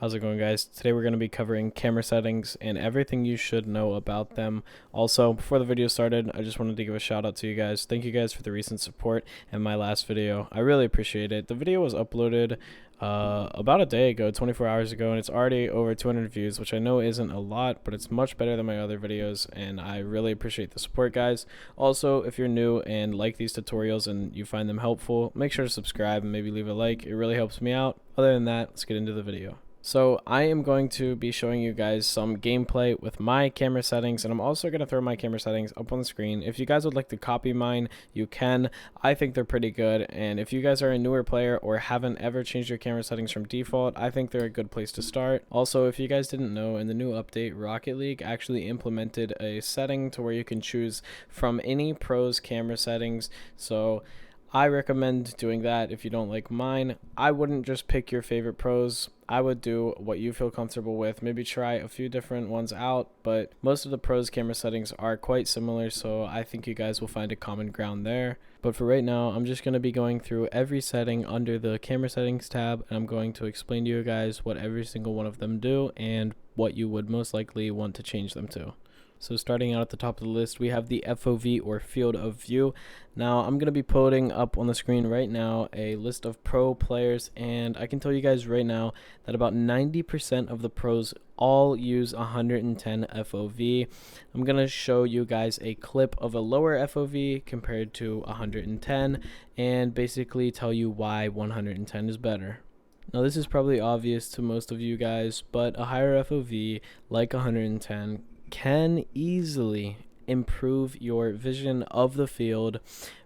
How's it going, guys? Today we're going to be covering camera settings and everything you should know about them. Also, before the video started, I just wanted to give a shout out to you guys. Thank you guys for the recent support in my last video. I really appreciate it. The video was uploaded about a day ago, 24 hours ago, and it's already over 200 views, which I know isn't a lot, but it's much better than my other videos, and I really appreciate the support, guys. Also, if you're new and like these tutorials and you find them helpful, make sure to subscribe and maybe leave a like. It really helps me out. Other than that, let's get into the video. So I am going to be showing you guys some gameplay with my camera settings, and I'm also going to throw my camera settings up on the screen. If you guys would like to copy mine, you can. I think they're pretty good, and if you guys are a newer player or haven't ever changed your camera settings from default, I think they're a good place to start. Also, if you guys didn't know, in the new update, Rocket League actually implemented a setting to where you can choose from any pro's camera settings. So I recommend doing that. If you don't like mine, I wouldn't just pick your favorite pros. I would do what you feel comfortable with. Maybe try a few different ones out, but most of the pros camera settings are quite similar, so I think you guys will find a common ground there. But for right now, I'm just going to be going through every setting under the camera settings tab, and I'm going to explain to you guys what every single one of them do and what you would most likely want to change them to. So starting out at the top of the list, we have the FOV or field of view. Now I'm going to be putting up on the screen right now a list of pro players, and I can tell you guys right now that about 90% of the pros all use 110 FOV. I'm going to show you guys a clip of a lower FOV compared to 110 and basically tell you why 110 is better. Now this is probably obvious to most of you guys, but a higher FOV like 110 can easily improve your vision of the field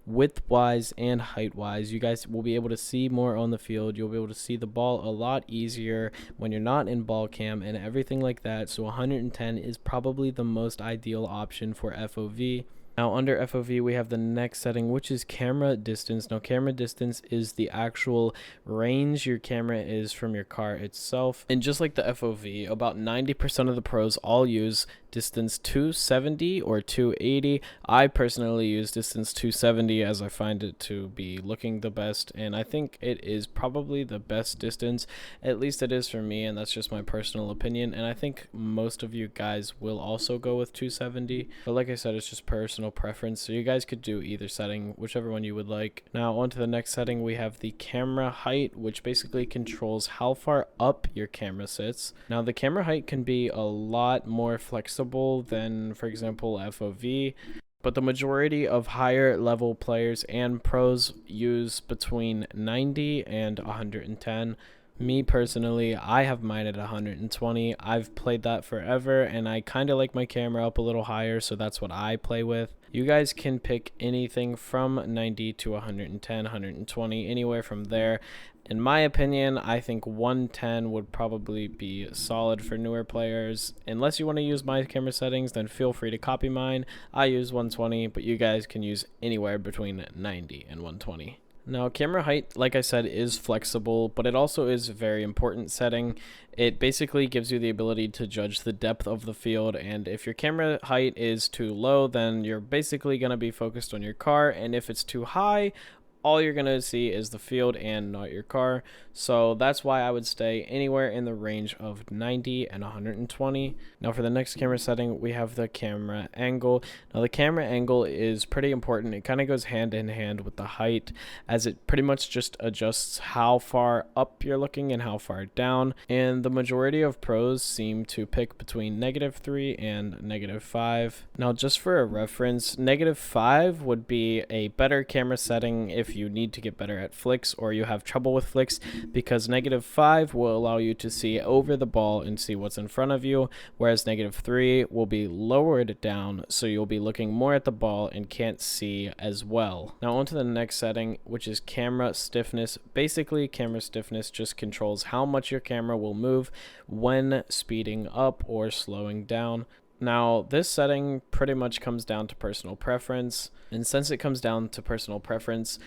width-wise and height-wise. You guys will be able to see more on the field. You'll be able to see the ball a lot easier when you're not in ball cam and everything like that. So 110 is probably the most ideal option for FOV. Now under FOV, we have the next setting, which is camera distance. Now camera distance is the actual range your camera is from your car itself. And just like the FOV, about 90% of the pros all use distance 270 or 280. I personally use distance 270 as I find it to be looking the best, and I think it is probably the best distance. At least it is for me, and that's just my personal opinion, and I think most of you guys will also go with 270. But like I said, it's just personal preference, so you guys could do either setting, whichever one you would like. Now on to the next setting, we have the camera height, which basically controls how far up your camera sits. Now the camera height can be a lot more flexible than, for example, FOV, but the majority of higher level players and pros use between 90 and 110. Me personally, I have mine at 120. I've played that forever, and I kind of like my camera up a little higher, so that's what I play with. You guys can pick anything from 90 to 110, 120, anywhere from there. In my opinion, I think 110 would probably be solid for newer players. Unless you want to use my camera settings, then feel free to copy mine. I use 120, but you guys can use anywhere between 90 and 120. Now, camera height, like I said, is flexible, but it also is a very important setting. It basically gives you the ability to judge the depth of the field, and if your camera height is too low, then you're basically going to be focused on your car, and if it's too high, all you're going to see is the field and not your car. So that's why I would stay anywhere in the range of 90 and 120. Now for the next camera setting, we have the camera angle. Now the camera angle is pretty important. It kind of goes hand in hand with the height, as it pretty much just adjusts how far up you're looking and how far down. And the majority of pros seem to pick between -3 and -5. Now just for a reference, -5 would be a better camera setting if you need to get better at flicks or you have trouble with flicks, because -5 will allow you to see over the ball and see what's in front of you, whereas -3 will be lowered down, so you'll be looking more at the ball and can't see as well. Now on to the next setting, which is camera stiffness. Basically, camera stiffness just controls how much your camera will move when speeding up or slowing down. Now, this setting pretty much comes down to personal preference, and since it comes down to personal preference,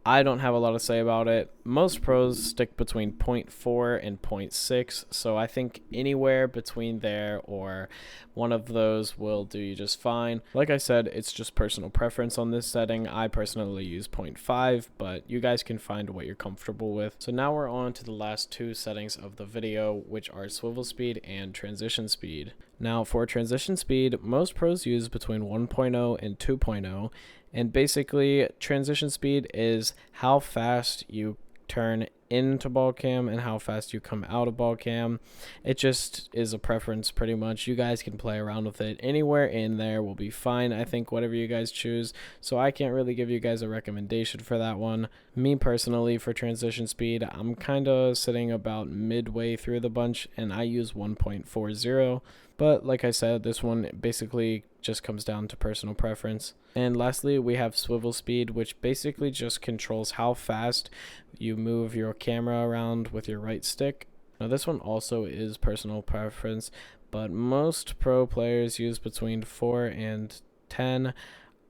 I don't have a lot to say about it. Most pros stick between 0.4 and 0.6, so I think anywhere between there or one of those will do you just fine. Like I said, it's just personal preference on this setting. I personally use 0.5, but you guys can find what you're comfortable with. So now we're on to the last two settings of the video, which are swivel speed and transition speed. Now for transition speed, most pros use between 1.0 and 2.0. And basically, transition speed is how fast you turn into ball cam and how fast you come out of ball cam. It just is a preference pretty much. You guys can play around with it. Anywhere in there will be fine, I think, whatever you guys choose. So I can't really give you guys a recommendation for that one. Me personally, for transition speed, I'm kind of sitting about midway through the bunch and I use 1.40. But like I said, this one basically just comes down to personal preference. And lastly, we have swivel speed, which basically just controls how fast you move your camera around with your right stick. Now this one also is personal preference, but most pro players use between 4 and 10.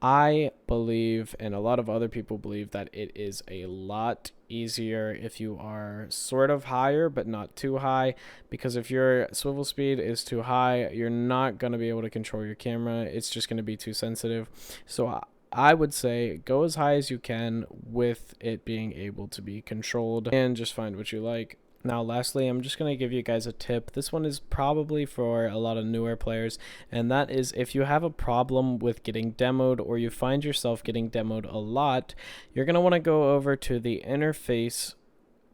I believe, and a lot of other people believe, that it is a lot easier if you are sort of higher but not too high, because if your swivel speed is too high, you're not going to be able to control your camera. It's just going to be too sensitive. So I would say go as high as you can with it being able to be controlled, and just find what you like. Now lastly, I'm just going to give you guys a tip. This one is probably for a lot of newer players, and that is if you have a problem with getting demoed or you find yourself getting demoed a lot, you're going to want to go over to the interface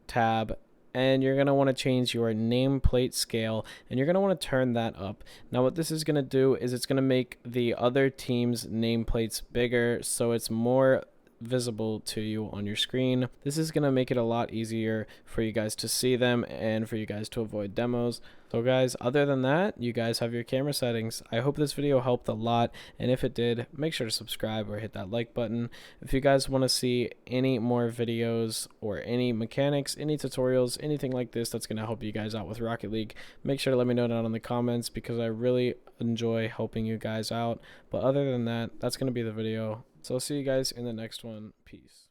tab and you're going to want to change your nameplate scale, and you're going to want to turn that up. Now what this is going to do is it's going to make the other team's nameplates bigger so it's more visible to you on your screen. This is going to make it a lot easier for you guys to see them and for you guys to avoid demos. So guys, other than that, you guys have your camera settings. I hope this video helped a lot, and if it did, make sure to subscribe or hit that like button. If you guys want to see any more videos or any mechanics, any tutorials, anything like this that's going to help you guys out with Rocket League, make sure to let me know down in the comments, because I really enjoy helping you guys out. But other than that, that's going to be the video. So I'll see you guys in the next one. Peace.